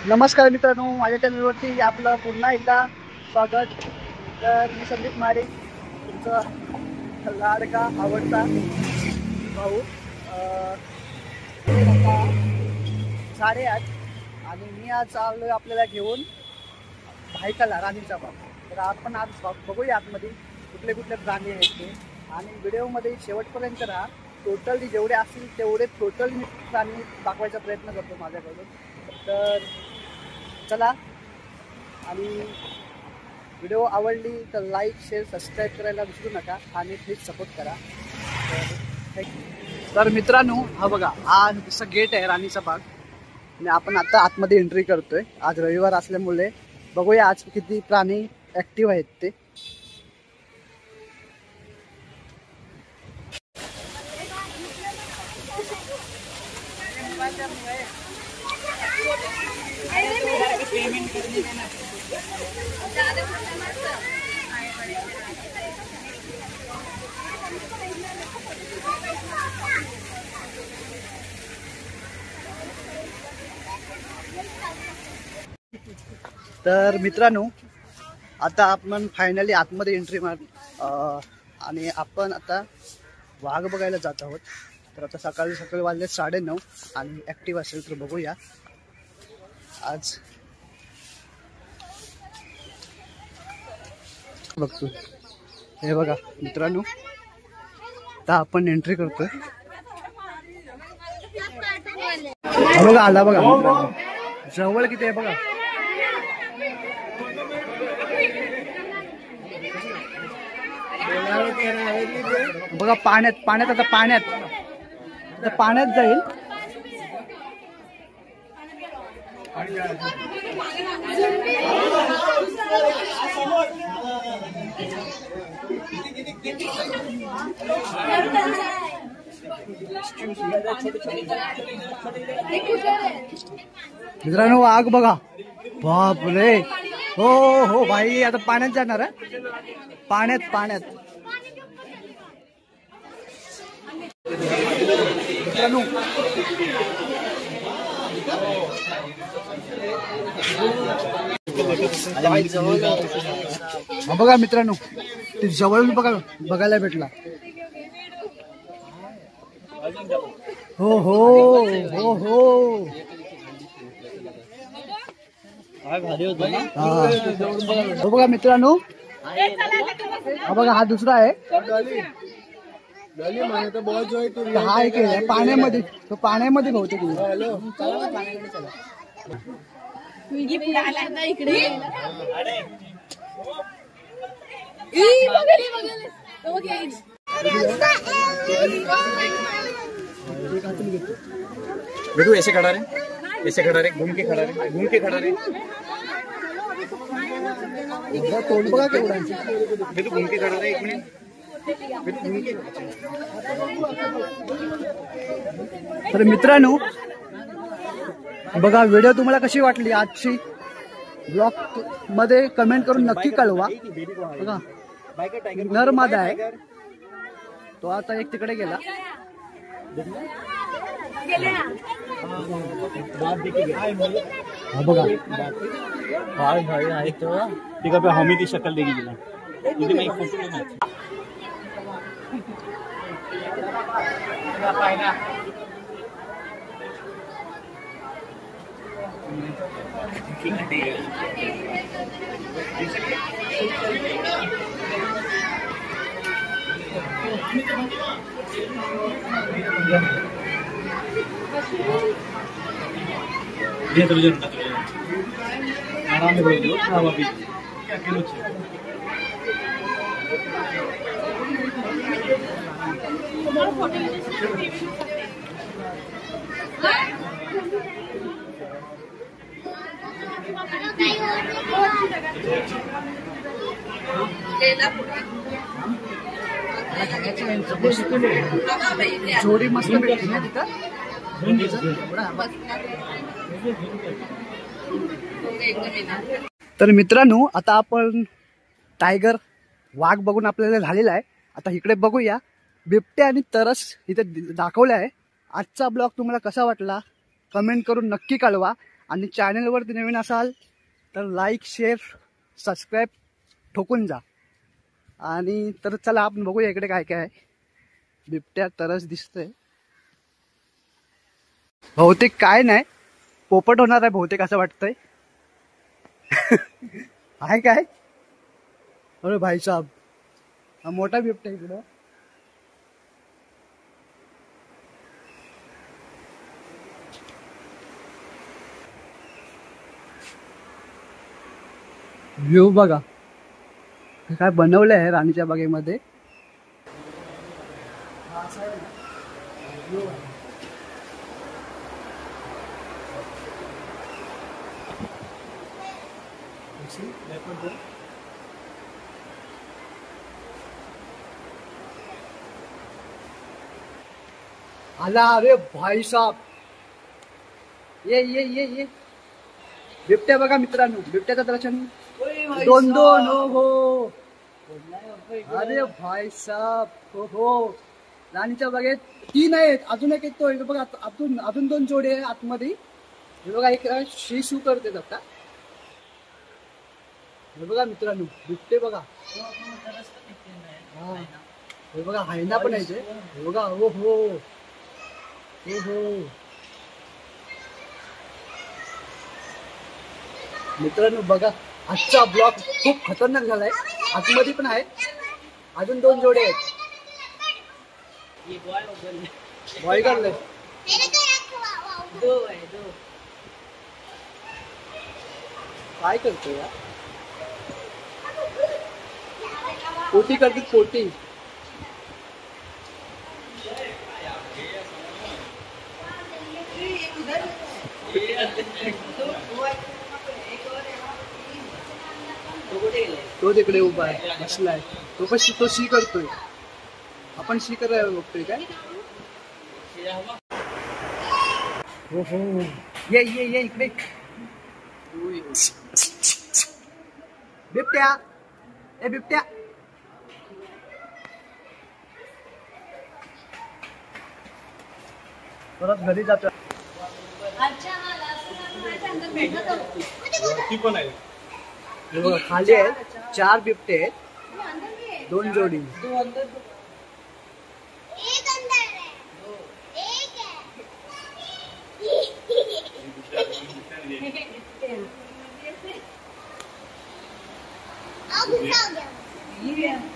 नमस्कार मित्रांनो, माझ्या चॅनलवरती आपलं पुन्हा एकदा स्वागत. तर मी संदीप मारे, तुमचा लाडका आवडता भाऊ. आता 8:30 आणि मी आज आलो आपल्याला घेऊन भायखळा राणीचा बाग. तर आपण आज बघूया आतमध्ये कुठले कुठले प्राणी आहेत ते, आणि व्हिडिओमध्ये शेवटपर्यंत राहा. टोटली जेवढे असतील तेवढे टोटल मी प्राणी दाखवायचा प्रयत्न करतो माझ्याकडून. तर चला, आणि व्हिडिओ आवडली तर लाईक शेअर सबस्क्राईब करायला विसरू नका आणि प्लीज सपोर्ट करा. तर मित्रांनो, हा बघा, हा जसा गेट आहे राणीचा बाग, आणि आपण आता आतमध्ये एंट्री करतोय. आज रविवार असल्यामुळे बघूया आज किती प्राणी ऍक्टिव्ह आहेत ते. तर मित्रांनो, आता आपण फायनली आतमध्ये एंट्री मार आणि आपण आता वाघ बघायला जात आहोत. तर आता सकाळी वाजले 9:30 आणि ऍक्टिव्ह असेल तर बघूया आज. बघतो, हे बघा मित्रांनो, आता आपण एंट्री करतोय. बघा, आला बघा मित्रांनो, जवळ किती आहे बघा. बघा पाण्यात आता पाण्यात जाईल. मित्रांनो, वाघ बघा, बाप रे. हो हो भाई, आता पाण्यात जाणार आहे. पाण्यात मित्रांनो, बघा मित्रांनो, ते जवळून बघायला भेटला. हो हो हो हो, बघा मित्रांनो, हा बघा, हा दुसरा आहे. हा एक आहे पाण्यामध्ये, तो पाण्यामध्ये बहुतेक. बेटू ऐसे खड़ा रहे, घूम के खड़ा रहे. तोंड बघा केवढा. बेटू घूम के खड़ा रहे, 1 मिनिट. तर मित्रांनो, बघा, व्हिडिओ तुम्हाला कशी वाटली आजची, ब्लॉग मध्ये कमेंट करून नक्की कळवा. बघा, नर मादा आहे तो, आता एक तिकडे गेला. बघा, हमी ती शक्ल देगी तिला. आराम में बोल दो. क्या किलो जोडी मस्त भेटली ना तिथं. तर मित्रांनो, आता आपण टायगर वाघ बघून आपल्याला झालेला आहे. आता इकडे बघूया बिबटे आणि तरस इथे दाखवले आहे. आजचा ब्लॉग तुम्हाला कसा वाटला कमेंट करून नक्की कळवा. आणि चॅनलवरती नवीन असाल तर लाईक शेअर सबस्क्राईब ठोकून जा. आणि तर चला आपण बघूया इकडे काय काय आहे. बिबट्या तरच दिसतंय. बहुतेक काय नाही, पोपट होणार आहे बहुतेक असं वाटतंय. आहे काय? अरे भाई साहब, हा मोठा बिबट्या इकडं. व्ह्यू बघा काय बनवलं आहे राणीच्या बागेमध्ये. आला. अरे भाई साहब, ये ये ये ये बिबट्या बघा मित्रांनो, बिबट्याचं दर्शन दोन दोन. हो हो, अरे भाई साहब, हो हो. राणीच्या बागेत 3 आहेत, अजून एक येतोय बघा. अजून 2 जोडे आहे आतमध्ये. हे बघा एक शी शू करते आता. हे बघा मित्रांनो, बिबटे बघा. हा, हे बघा हायना पण आहे. हे बघा. हो हो हो हो मित्रांनो बघा, आजचा ब्लॉग खूप खतरनाक झालाय. आतमध्ये पण आहे, अजून 2 जोडे आहेत. बॉय काढलंय. काय करतोय या? पोटी करते पोटी. तो तिकडे उभा आहे, बसलाय. तो शी करतोय. आपण शी करायला बघतोय काय. हो हो, ये ये ये इकडे. बिबट्या, ए बिबट्या. परत घरी जातो. हे बघा खाली आहेत 4 बिबटे आहेत, 2 जोडी.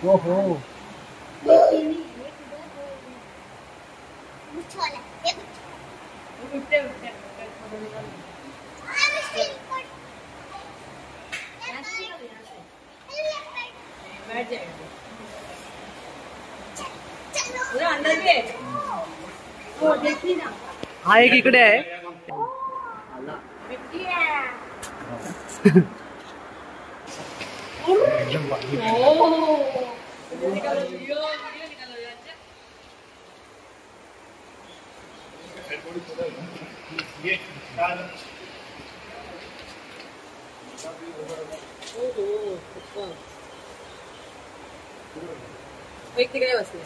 हो हो हा एक इकडे आहे. एक तिकडे बसले.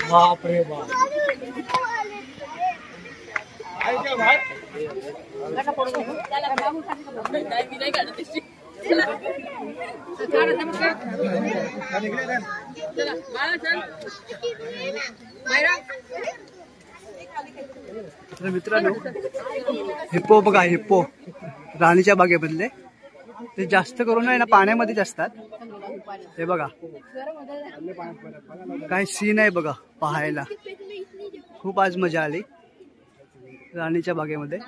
बाप रे बाप. तर मित्रांनो हिप्पो बघा, हिप्पो राणीच्या बागेमधले. ते जास्त करून आहे ना पाण्यामध्येच असतात. हे बघा काय सीन आहे बघा पाहायला. खूप आज मजा आली राणीच्या बागेमध्ये.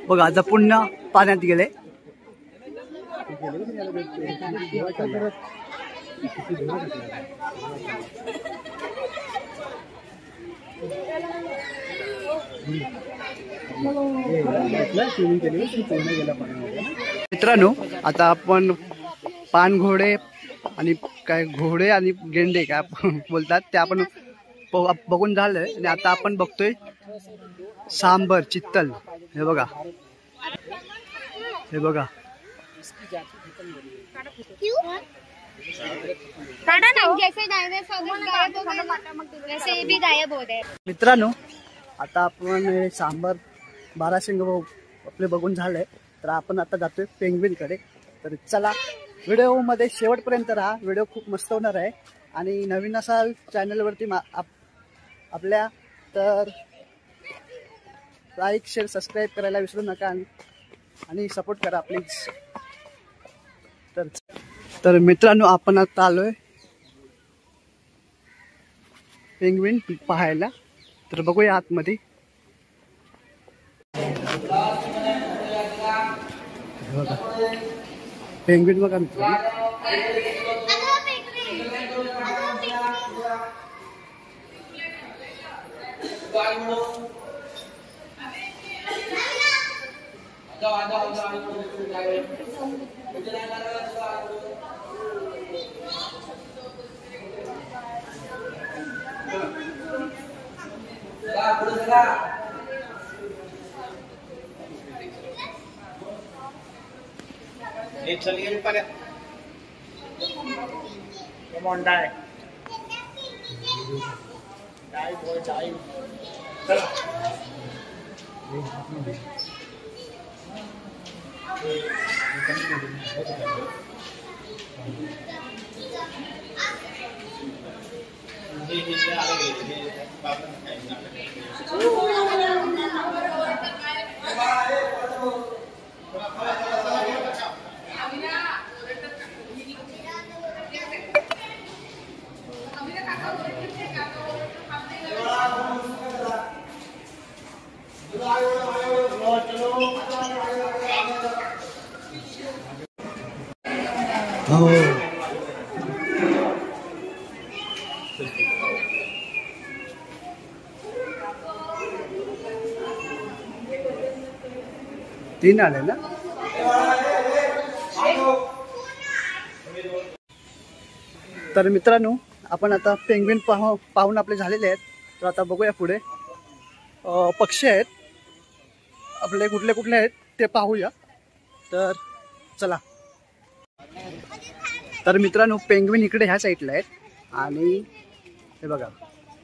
बघा आता पुन्हा पाण्यात गेले. मित्रांनो आता आपण पानघोडे आणि काय घोडे आणि गेंडे काय बोलतात ते आपण बघून झालंय. आणि आता आपण बघतोय सांबर चित्तल. हे बघा, हे बघा मित्रांनो आता आपण सांबर बाराशिंग आपले बघून झालंय. तर आपण आता जातोय पेंग्विन कडे. तर चला व्हिडिओ मध्ये शेवटपर्यंत राहा. व्हिडिओ खूप मस्त होणार आहे. आणि नवीन असाल चॅनलवरती आपल्या तर लाईक शेअर सबस्क्राईब करायला विसरू नका आणि सपोर्ट करा प्लीज. तर मित्रांनो आपण आता आलोय पेंग्विन पाहायला. तर बघूया आतमध्ये. पेंग्विन बघा मित्रांनो. चलिए ऊपर. Come on, dive. Dive, boy, dive. चला. हो 3 आले ना. तर मित्रांनो आपण आता पेंग्विन पाहून आपले झालेले आहेत. तर आता बघूया पुढे पक्षी आहेत आपले कुठले कुठले आहेत ते पाहूया. तर चला. तर मित्रांनो पेंग्विन इकडे ह्या साईडला आहेत आणि हे बघा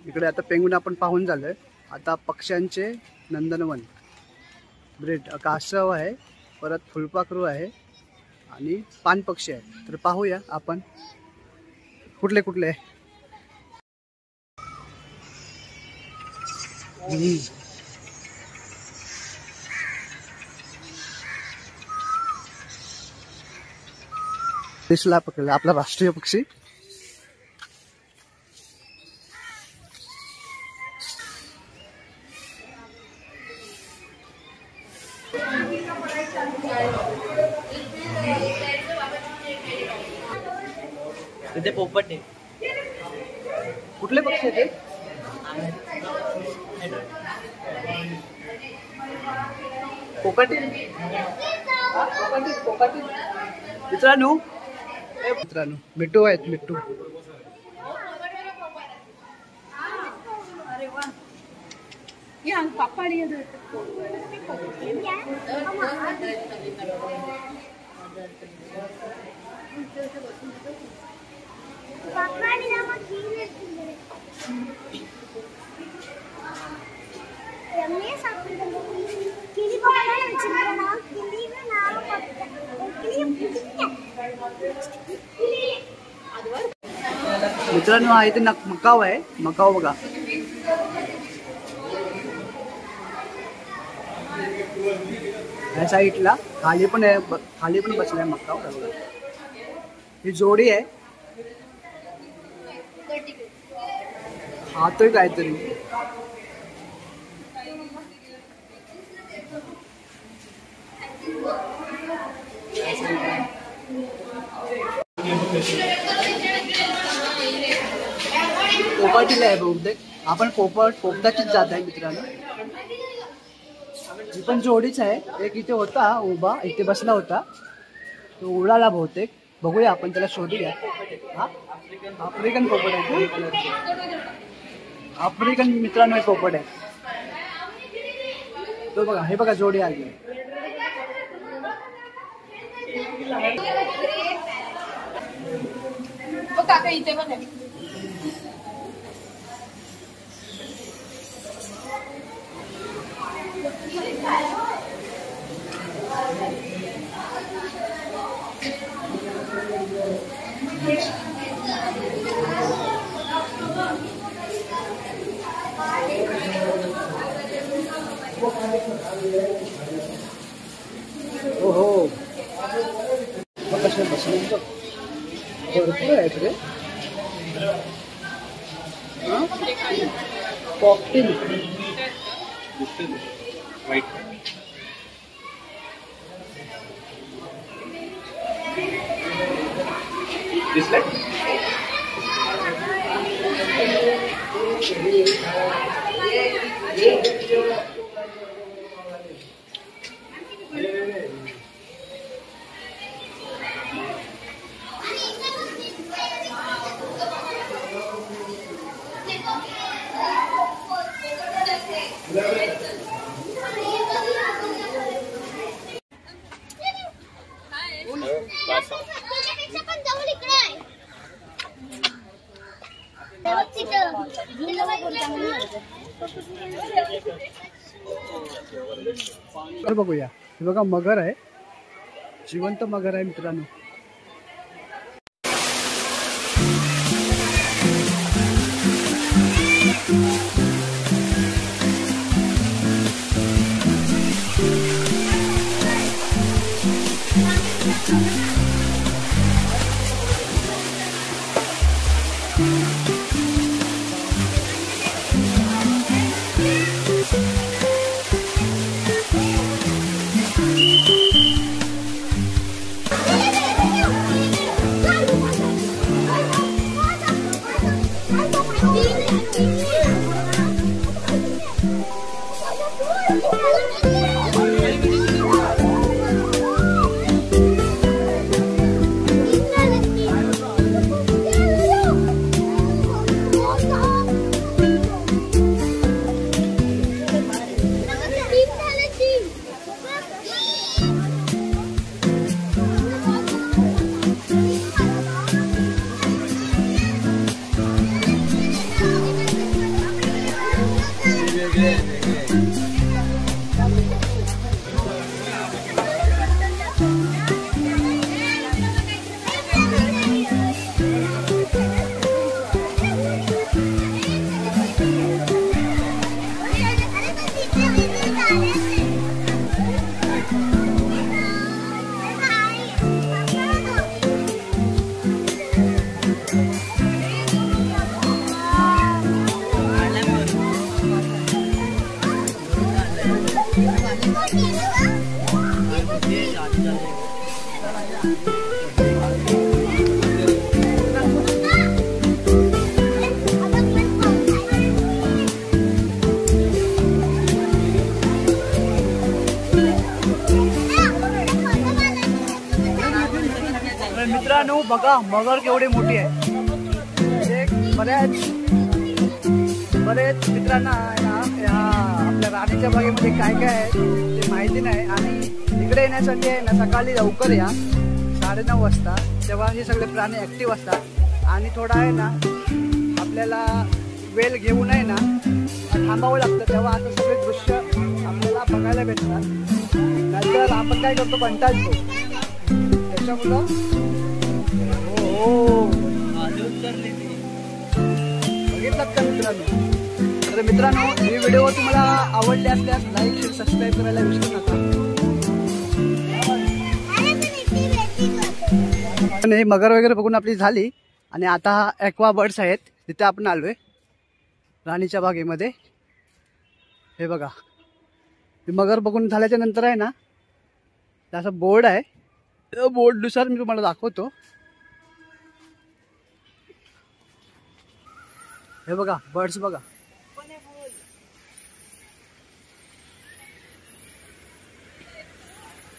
इकडे आता पेंग्विन आपण पाहून झालोय. आता पक्ष्यांचे नंदनवन ब्रेड कासव आहे, परत फुलपाखरू आहे आणि पानपक्षी आहे. तर पाहूया आपण कुठले कुठले. दिसला पकडला आपला राष्ट्रीय पक्षी. इथे पोपट आहे. कुठले पक्षी आहेत पोपट. पोपट मित्रांनो मिट्टू आहेत मिट्टू. मित्रांनो हा इथे मकाव आहे. मकाव बघा. या साईडला खाली पण आहे, खाली पण बसलाय मकाव. ही जोडी आहे. खातोय काहीतरी. पोपटीला आहे बहुतेक. आपण पोपटाचीच जात आहे मित्रांनो. ही पण जोडीच आहे. एक इथे होता उभा, इथे बसला होता, तो उडाला बहुतेक. बघूया आपण त्याला शोधूया. हा आफ्रिकन पोपट आहे. आफ्रिकन मित्रांनो पोपट आहे तो. बघा हे बघा जोडी आली. काका इथे पण आहे. ओहो कशा बसले भरपूर आहेत रे. कॉकटेल वाईट. दिसलंय. बघूया. हे बघा मगर आहे. जिवंत मगर आहे मित्रांनो. मित्रांनो बघा मगर केवढी मोठी आहे. म्हणजे बरेच मित्रांना या आपल्या राणीच्या बागेमध्ये काय काय आहे ते माहिती नाही. आणि इकडे येण्यासाठी आहे ना सकाळी लवकर या 9:30 वाजता, तेव्हा हे सगळे प्राणी ऍक्टिव्ह असतात. आणि थोडा आहे ना आपल्याला वेळ घेऊन आहे ना थांबावं लागतं, तेव्हा असं सगळे दृश्य आपल्याला बघायला भेटतात. नंतर आपण काय करतो कंटाळतो त्याच्यामुळं. हो बघितलात का मित्रांनो? तर मित्रांनो ही व्हिडिओ तुम्हाला आवडली असल्यास लाईक शेअर सबस्क्राईब करायला विसरू नका. हे मगर वगैरे बघून आपली झाली आणि आता ॲक्वा बर्ड्स आहेत तिथे आपण आलोय राणीच्या बागेमध्ये. हे बघा मगर बघून झाल्याच्या नंतर आहे ना असं बोर्ड आहे, त्या बोर्डनुसार मी तुम्हाला दाखवतो. हे बघा बर्ड्स बघा.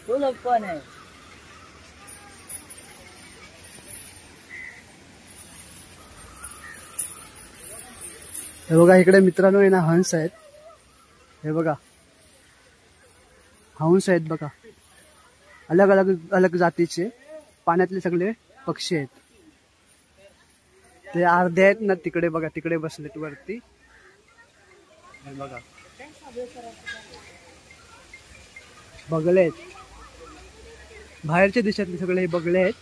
कोण आहे? हे बघा इकडे मित्रांनो आहे ना हंस आहेत. हे बघा हंस आहेत बघा, अलग अलग जातीचे पाण्यातले सगळे पक्षी आहेत. ते अर्धे आहेत ना तिकडे बघा, तिकडे बसलेत वरती. हे बघा बगळे आहेत, बाहेरच्या देशातले सगळे हे बगळे आहेत.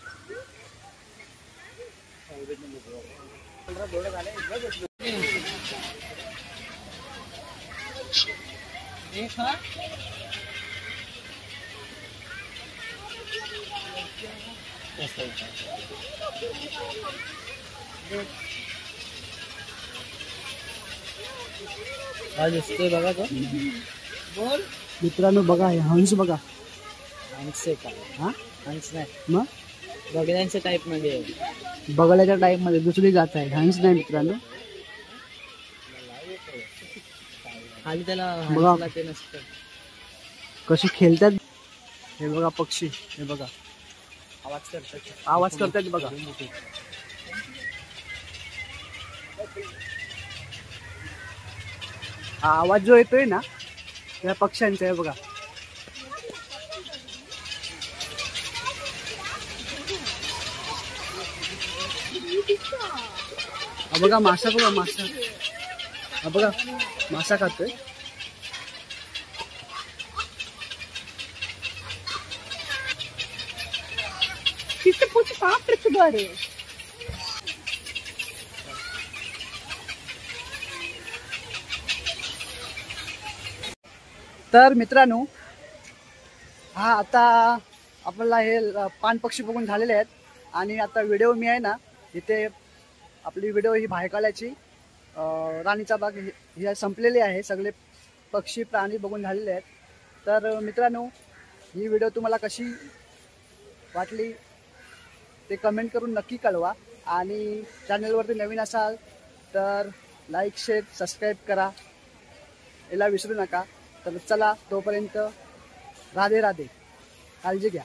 बघा तो मित्रांनो बघा हे हंस बघा. हंस आहे का? हा हंस नाही, मग बगड्यांच्या टाईप मध्ये बगळ्याच्या टाईप मध्ये दुसरी जात आहे, हंस नाही मित्रांनो. खाली त्याला बघा. हंसला ते नसतं. कशी खेळतात. हे बघा पक्षी, हे बघा आवाज करतात आवाज करतात बघा. हा आवाज जो येतोय ना त्या पक्ष्यांचा आहे बघा. हा बघा मासा बघा, मासा. हा बघा मासा खातोय. तर मित्रांनो हा आता आपल्याला हे पान पक्षी बघून झालेले आहेत. आणि आता व्हिडिओ मी आहे ना इथे आपली व्हिडिओ ही भायखळ्याची राणीचा बाग ही संपलेली आहे. सगळे पक्षी प्राणी बघून झालेले आहेत. तर मित्रांनो ही व्हिडिओ तुम्हाला कशी वाटली ते कमेंट करून नक्की कळवा. आणि चॅनलवरती नवीन असाल तर लाईक शेअर सबस्क्राईब करा, याला विसरू नका. तर चला तोपर्यंत राधे राधे, काळजी घ्या.